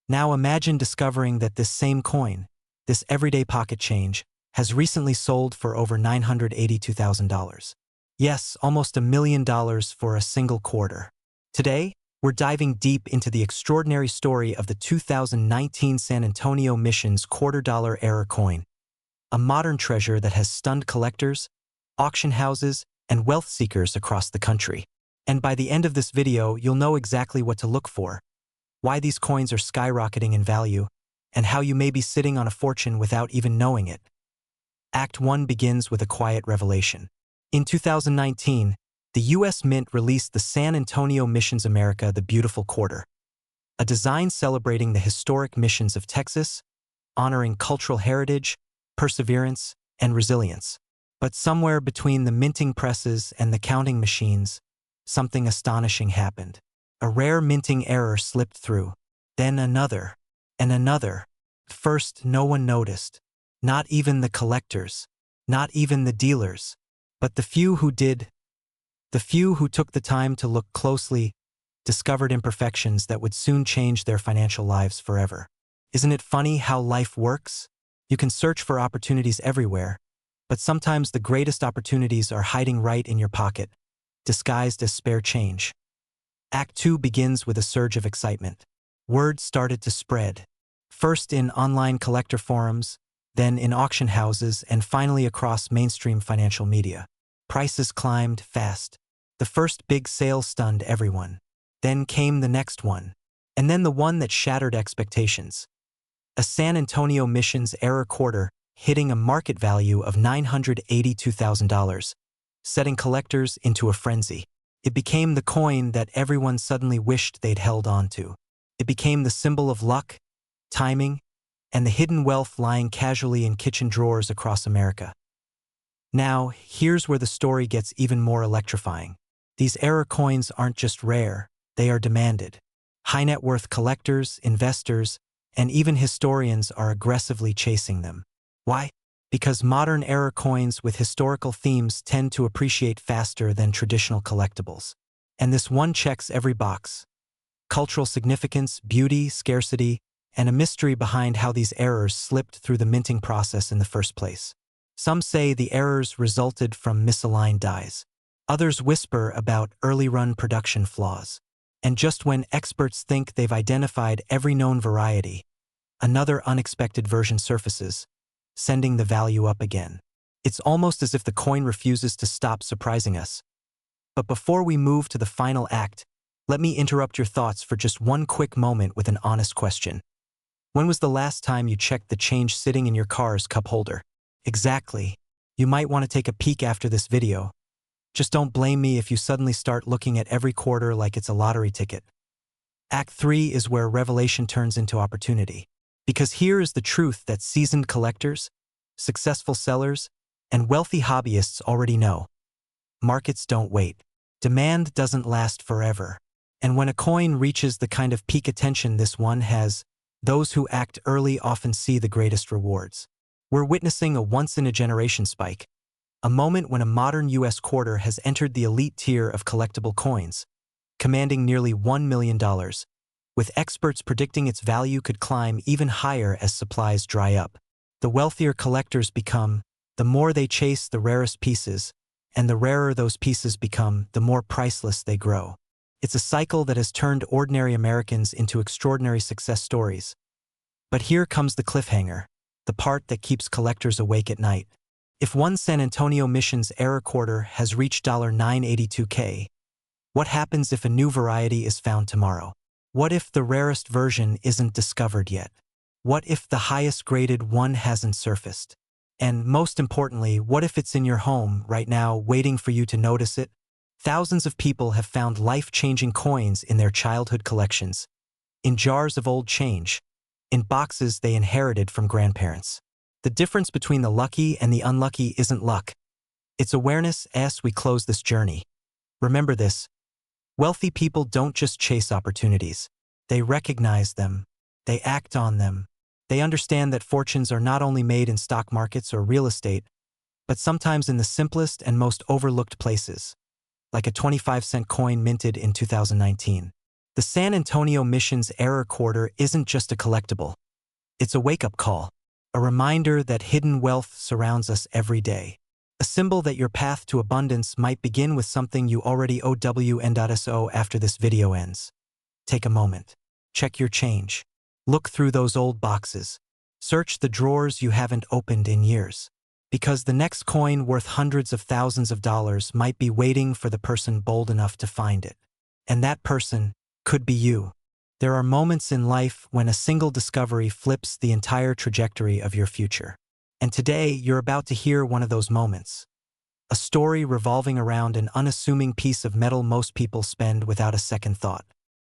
Now imagine discovering that this same coin, this everyday pocket change, has recently sold for over $982,000. Yes, almost $1 million for a single quarter. Today, we're diving deep into the extraordinary story of the 2019 San Antonio Mission's $250 error coin, a modern treasure that has stunned collectors, auction houses, and wealth seekers across the country. And by the end of this video, you'll know exactly what to look for, why these coins are skyrocketing in value, and how you may be sitting on a fortune without even knowing it. Act 1 begins with a quiet revelation. In 2019, the U.S. Mint released the San Antonio Mission's America the Beautiful Quarter, a design celebrating the historic missions of Texas, honoring cultural heritage, perseverance, and resilience. But somewhere between the minting presses and the counting machines, something astonishing happened. A rare minting error slipped through, then another, and another. First, no one noticed. Not even the collectors, not even the dealers. But the few who did, the few who took the time to look closely, discovered imperfections that would soon change their financial lives forever. Isn't it funny how life works? You can search for opportunities everywhere, but sometimes the greatest opportunities are hiding right in your pocket, disguised as spare change. Act 2 begins with a surge of excitement. Word started to spread, first in online collector forums, then in auction houses, and finally across mainstream financial media. Prices climbed fast. The first big sale stunned everyone. Then came the next one, and then the one that shattered expectations. A San Antonio Mission's error quarter hitting a market value of $982,000, setting collectors into a frenzy. It became the coin that everyone suddenly wished they'd held on to. It became the symbol of luck, timing, and the hidden wealth lying casually in kitchen drawers across America. Now, here's where the story gets even more electrifying. These error coins aren't just rare, they are demanded. High-net-worth collectors, investors, and even historians are aggressively chasing them. Why? Because modern error coins with historical themes tend to appreciate faster than traditional collectibles. And this one checks every box. Cultural significance, beauty, scarcity, and a mystery behind how these errors slipped through the minting process in the first place. Some say the errors resulted from misaligned dies. Others whisper about early-run production flaws. And just when experts think they've identified every known variety, another unexpected version surfaces, sending the value up again. It's almost as if the coin refuses to stop surprising us. But before we move to the final act, let me interrupt your thoughts for just one quick moment with an honest question. When was the last time you checked the change sitting in your car's cup holder? Exactly. You might want to take a peek after this video. Just don't blame me if you suddenly start looking at every quarter like it's a lottery ticket. Act 3 is where revelation turns into opportunity. Because here is the truth that seasoned collectors, successful sellers, and wealthy hobbyists already know. Markets don't wait. Demand doesn't last forever. And when a coin reaches the kind of peak attention this one has, those who act early often see the greatest rewards. We're witnessing a once-in-a-generation spike, a moment when a modern U.S. quarter has entered the elite tier of collectible coins, commanding nearly $1 million, with experts predicting its value could climb even higher as supplies dry up. The wealthier collectors become, the more they chase the rarest pieces, and the rarer those pieces become, the more priceless they grow. It's a cycle that has turned ordinary Americans into extraordinary success stories. But here comes the cliffhanger, the part that keeps collectors awake at night. If one San Antonio Mission's error quarter has reached $982K, what happens if a new variety is found tomorrow? What if the rarest version isn't discovered yet? What if the highest graded one hasn't surfaced? And most importantly, what if it's in your home right now waiting for you to notice it? Thousands of people have found life-changing coins in their childhood collections, in jars of old change, in boxes they inherited from grandparents. The difference between the lucky and the unlucky isn't luck. It's awareness as we close this journey. Remember this: wealthy people don't just chase opportunities. They recognize them. They act on them. They understand that fortunes are not only made in stock markets or real estate, but sometimes in the simplest and most overlooked places, like a 25-cent coin minted in 2019. The San Antonio Mission's error quarter isn't just a collectible. It's a wake-up call, a reminder that hidden wealth surrounds us every day. A symbol that your path to abundance might begin with something you already own. After this video ends, take a moment. Check your change. Look through those old boxes. Search the drawers you haven't opened in years. Because the next coin worth hundreds of thousands of dollars might be waiting for the person bold enough to find it. And that person could be you. There are moments in life when a single discovery flips the entire trajectory of your future. And today, you're about to hear one of those moments. A story revolving around an unassuming piece of metal most people spend without a second thought.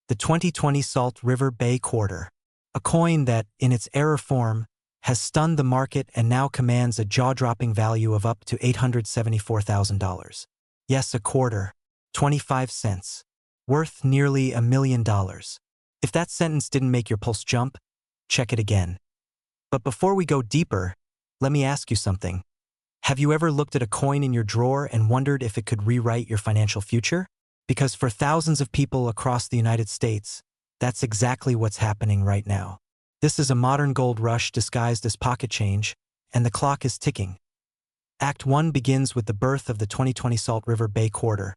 The 2020 Salt River Bay Quarter. A coin that, in its error form, has stunned the market and now commands a jaw-dropping value of up to $874,000. Yes, a quarter, 25 cents, worth nearly $1 million. If that sentence didn't make your pulse jump, check it again. But before we go deeper, let me ask you something. Have you ever looked at a coin in your drawer and wondered if it could rewrite your financial future? Because for thousands of people across the United States, that's exactly what's happening right now. This is a modern gold rush disguised as pocket change, and the clock is ticking. Act 1 begins with the birth of the 2020 Salt River Bay Quarter,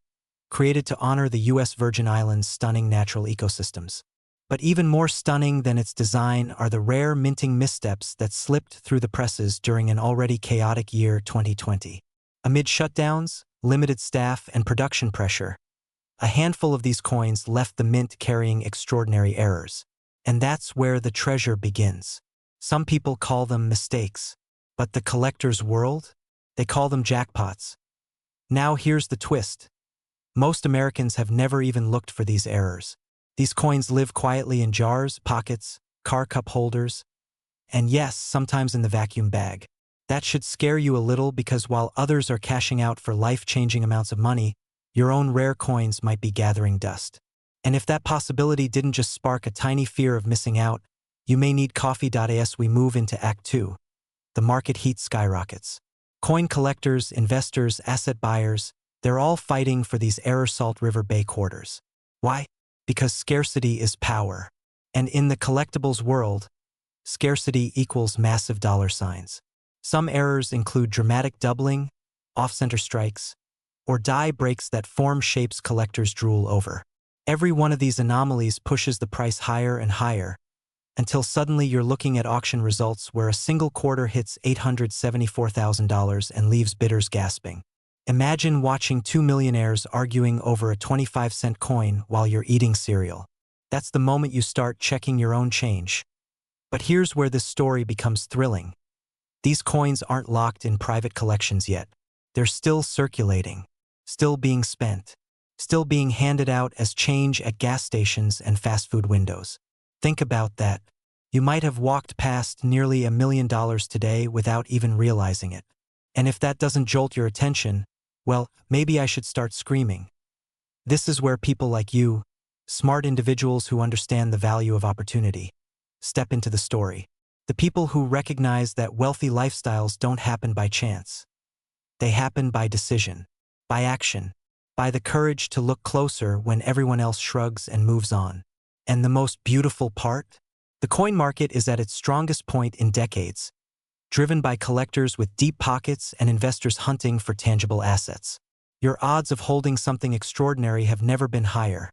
created to honor the U.S. Virgin Islands' stunning natural ecosystems. But even more stunning than its design are the rare minting missteps that slipped through the presses during an already chaotic year 2020. Amid shutdowns, limited staff, and production pressure, a handful of these coins left the mint carrying extraordinary errors. And that's where the treasure begins. Some people call them mistakes, but the collector's world? They call them jackpots. Now here's the twist. Most Americans have never even looked for these errors. These coins live quietly in jars, pockets, car cup holders, and yes, sometimes in the vacuum bag. That should scare you a little because while others are cashing out for life-changing amounts of money, your own rare coins might be gathering dust. And if that possibility didn't just spark a tiny fear of missing out, you may need coffee. As we move into Act 2, the market heat skyrockets. Coin collectors, investors, asset buyers, they're all fighting for these error Salt River Bay quarters. Why? Because scarcity is power. And in the collectibles world, scarcity equals massive dollar signs. Some errors include dramatic doubling, off-center strikes, or die breaks that form shapes collectors drool over. Every one of these anomalies pushes the price higher and higher, until suddenly you're looking at auction results where a single quarter hits $874,000 and leaves bidders gasping. Imagine watching two millionaires arguing over a 25-cent coin while you're eating cereal. That's the moment you start checking your own change. But here's where this story becomes thrilling. These coins aren't locked in private collections yet. They're still circulating, still being spent, still being handed out as change at gas stations and fast food windows. Think about that. You might have walked past nearly $1 million today without even realizing it. And if that doesn't jolt your attention, well, maybe I should start screaming. This is where people like you, smart individuals who understand the value of opportunity, step into the story. The people who recognize that wealthy lifestyles don't happen by chance. They happen by decision, by action, by the courage to look closer when everyone else shrugs and moves on. And the most beautiful part? The coin market is at its strongest point in decades, driven by collectors with deep pockets and investors hunting for tangible assets. Your odds of holding something extraordinary have never been higher.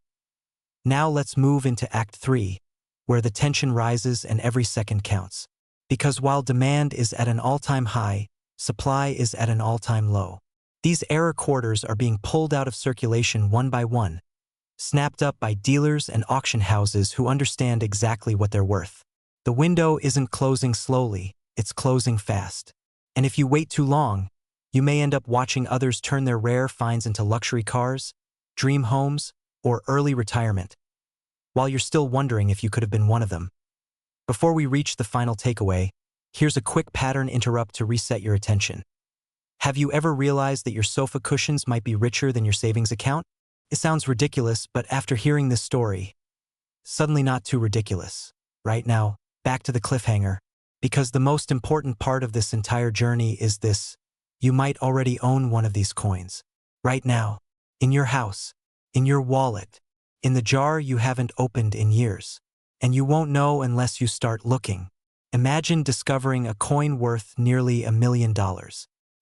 Now let's move into Act 3, where the tension rises and every second counts. Because while demand is at an all-time high, supply is at an all-time low. These error quarters are being pulled out of circulation one by one, snapped up by dealers and auction houses who understand exactly what they're worth. The window isn't closing slowly, it's closing fast. And if you wait too long, you may end up watching others turn their rare finds into luxury cars, dream homes, or early retirement, while you're still wondering if you could have been one of them. Before we reach the final takeaway, here's a quick pattern interrupt to reset your attention. Have you ever realized that your sofa cushions might be richer than your savings account? It sounds ridiculous, but after hearing this story, suddenly not too ridiculous. Right now, back to the cliffhanger, because the most important part of this entire journey is this: you might already own one of these coins. Right now, in your house, in your wallet, in the jar you haven't opened in years. And you won't know unless you start looking. Imagine discovering a coin worth nearly $1 million.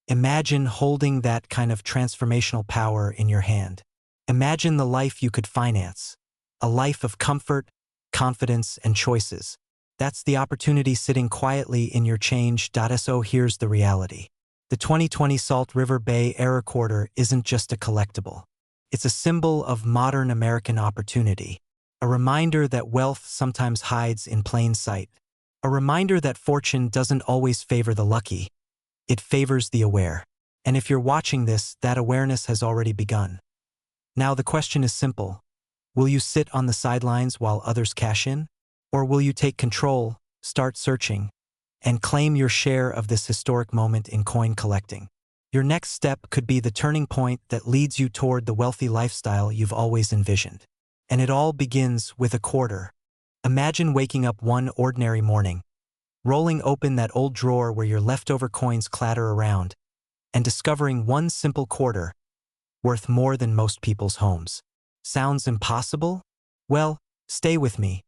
Imagine holding that kind of transformational power in your hand. Imagine the life you could finance. A life of comfort, confidence, and choices. That's the opportunity sitting quietly in your change.so. Here's the reality. The 2020 Salt River Bay Error Quarter isn't just a collectible. It's a symbol of modern American opportunity. A reminder that wealth sometimes hides in plain sight. A reminder that fortune doesn't always favor the lucky. It favors the aware. And if you're watching this, that awareness has already begun. Now the question is simple. Will you sit on the sidelines while others cash in? Or will you take control, start searching, and claim your share of this historic moment in coin collecting? Your next step could be the turning point that leads you toward the wealthy lifestyle you've always envisioned. And it all begins with a quarter. Imagine waking up one ordinary morning, rolling open that old drawer where your leftover coins clatter around, and discovering one simple quarter, worth more than most people's homes. Sounds impossible? Well, stay with me,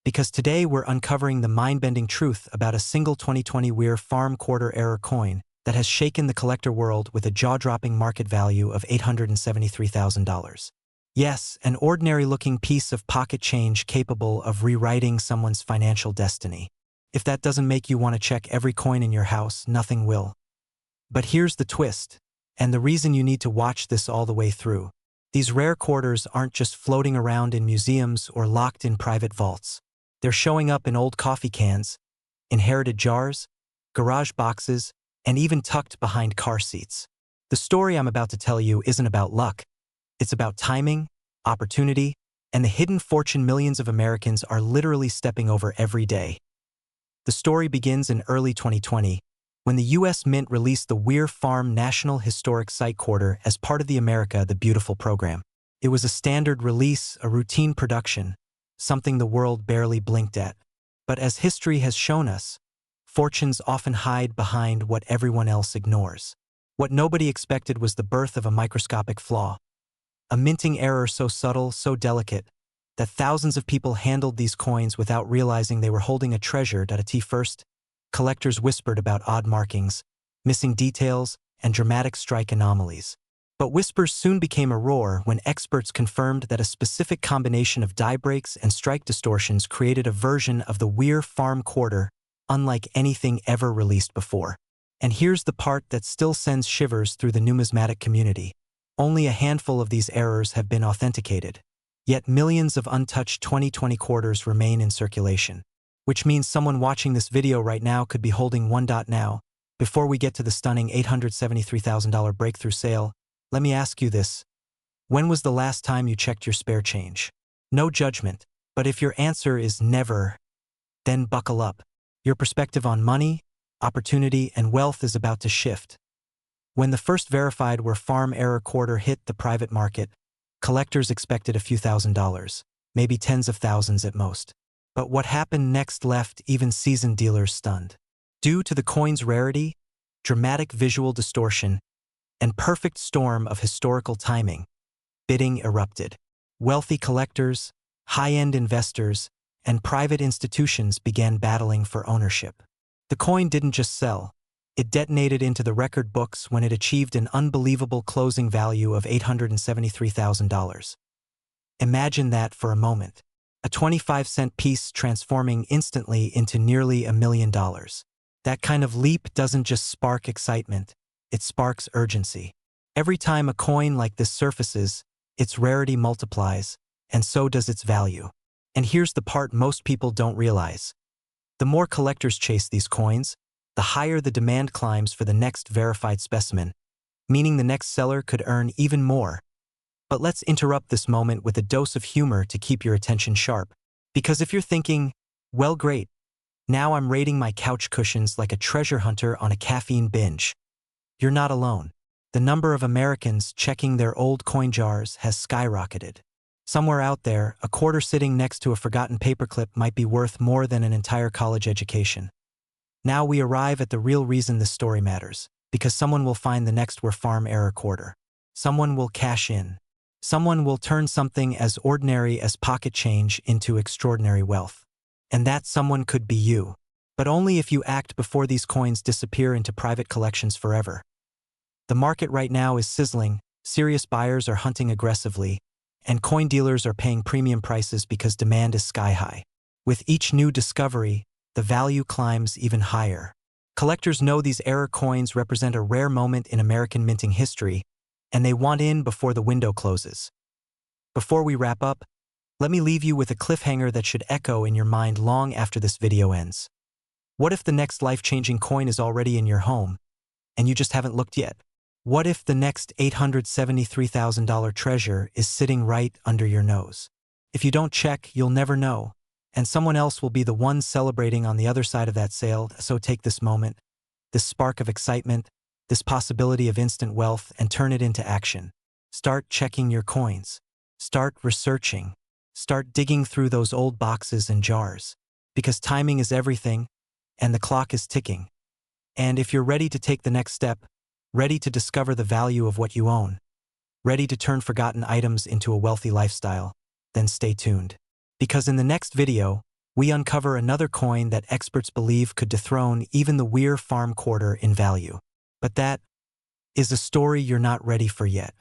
because today we're uncovering the mind-bending truth about a single 2020 Weir Farm quarter error coin that has shaken the collector world with a jaw-dropping market value of $873,000. Yes, an ordinary-looking piece of pocket change capable of rewriting someone's financial destiny. If that doesn't make you want to check every coin in your house, nothing will. But here's the twist, and the reason you need to watch this all the way through. These rare quarters aren't just floating around in museums or locked in private vaults. They're showing up in old coffee cans, inherited jars, garage boxes, and even tucked behind car seats. The story I'm about to tell you isn't about luck. It's about timing, opportunity, and the hidden fortune millions of Americans are literally stepping over every day. The story begins in early 2020, when the U.S. Mint released the Weir Farm National Historic Site Quarter as part of the America the Beautiful program. It was a standard release, a routine production, something the world barely blinked at. But as history has shown us, fortunes often hide behind what everyone else ignores. What nobody expected was the birth of a microscopic flaw. A minting error so subtle, so delicate, that thousands of people handled these coins without realizing they were holding a treasure. At first, collectors whispered about odd markings, missing details, and dramatic strike anomalies. But whispers soon became a roar when experts confirmed that a specific combination of die breaks and strike distortions created a version of the Weir Farm quarter unlike anything ever released before. And here's the part that still sends shivers through the numismatic community. Only a handful of these errors have been authenticated. Yet millions of untouched 2020 quarters remain in circulation. Which means someone watching this video right now could be holding one. Now, before we get to the stunning $873,000 breakthrough sale, let me ask you this. When was the last time you checked your spare change? No judgment, but if your answer is never, then buckle up. Your perspective on money, opportunity, and wealth is about to shift. When the first verified Weir Farm error quarter hit the private market, collectors expected a few $1,000s, maybe tens of thousands at most. But what happened next left even seasoned dealers stunned. Due to the coin's rarity, dramatic visual distortion, and perfect storm of historical timing, bidding erupted. Wealthy collectors, high-end investors, and private institutions began battling for ownership. The coin didn't just sell. It detonated into the record books when it achieved an unbelievable closing value of $873,000. Imagine that for a moment. A 25-cent piece transforming instantly into nearly $1 million. That kind of leap doesn't just spark excitement, it sparks urgency. Every time a coin like this surfaces, its rarity multiplies, and so does its value. And here's the part most people don't realize. The more collectors chase these coins, the higher the demand climbs for the next verified specimen, meaning the next seller could earn even more. But let's interrupt this moment with a dose of humor to keep your attention sharp. Because if you're thinking, well, great, now I'm raiding my couch cushions like a treasure hunter on a caffeine binge, you're not alone. The number of Americans checking their old coin jars has skyrocketed. Somewhere out there, a quarter sitting next to a forgotten paperclip might be worth more than an entire college education. Now we arrive at the real reason this story matters, because someone will find the next Were Farm error quarter. Someone will cash in. Someone will turn something as ordinary as pocket change into extraordinary wealth. And that someone could be you. But only if you act before these coins disappear into private collections forever. The market right now is sizzling, serious buyers are hunting aggressively, and coin dealers are paying premium prices because demand is sky high. With each new discovery, the value climbs even higher. Collectors know these error coins represent a rare moment in American minting history, and they want in before the window closes. Before we wrap up, let me leave you with a cliffhanger that should echo in your mind long after this video ends. What if the next life-changing coin is already in your home, and you just haven't looked yet? What if the next $873,000 treasure is sitting right under your nose? If you don't check, you'll never know, and someone else will be the one celebrating on the other side of that sale. So take this moment, this spark of excitement, this possibility of instant wealth, and turn it into action. Start checking your coins. Start researching. Start digging through those old boxes and jars. Because timing is everything, and the clock is ticking. And if you're ready to take the next step, ready to discover the value of what you own, ready to turn forgotten items into a wealthy lifestyle, then stay tuned. Because in the next video, we uncover another coin that experts believe could dethrone even the Were Farm quarter in value. But that is a story you're not ready for yet.